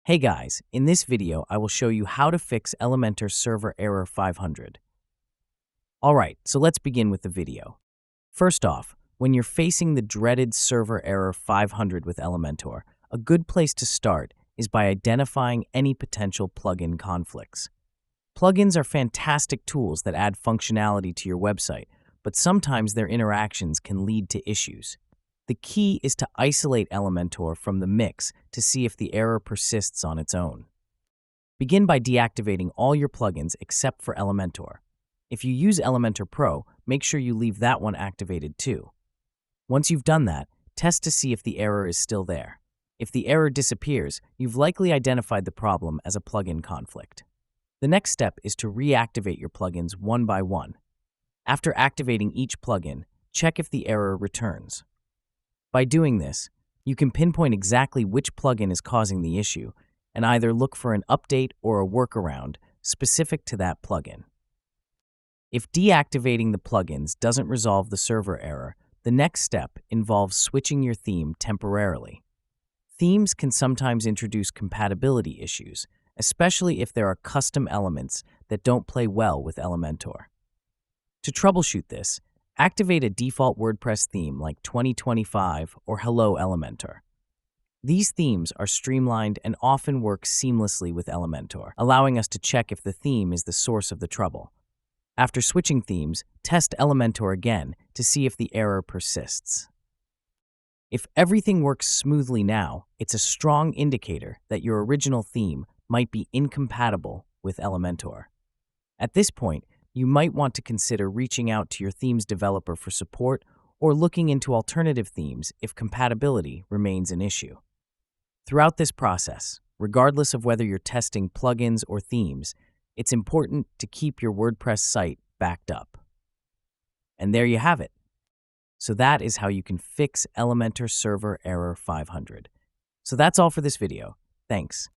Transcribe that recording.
Hey guys, in this video I will show you how to fix Elementor server error 500. Alright, so let's begin with the video. First off, when you're facing the dreaded server error 500 with Elementor, a good place to start is by identifying any potential plugin conflicts. Plugins are fantastic tools that add functionality to your website, but sometimes their interactions can lead to issues. The key is to isolate Elementor from the mix to see if the error persists on its own. Begin by deactivating all your plugins except for Elementor. If you use Elementor Pro, make sure you leave that one activated too. Once you've done that, test to see if the error is still there. If the error disappears, you've likely identified the problem as a plugin conflict. The next step is to reactivate your plugins one by one. After activating each plugin, check if the error returns. By doing this, you can pinpoint exactly which plugin is causing the issue and either look for an update or a workaround specific to that plugin. If deactivating the plugins doesn't resolve the server error, the next step involves switching your theme temporarily. Themes can sometimes introduce compatibility issues, especially if there are custom elements that don't play well with Elementor. To troubleshoot this, activate a default WordPress theme like 2025 or Hello Elementor. These themes are streamlined and often work seamlessly with Elementor, allowing us to check if the theme is the source of the trouble. After switching themes, test Elementor again to see if the error persists. If everything works smoothly now, it's a strong indicator that your original theme might be incompatible with Elementor. At this point, you might want to consider reaching out to your theme's developer for support or looking into alternative themes if compatibility remains an issue. Throughout this process, regardless of whether you're testing plugins or themes, it's important to keep your WordPress site backed up. And there you have it. So that is how you can fix Elementor server error 500. So that's all for this video. Thanks.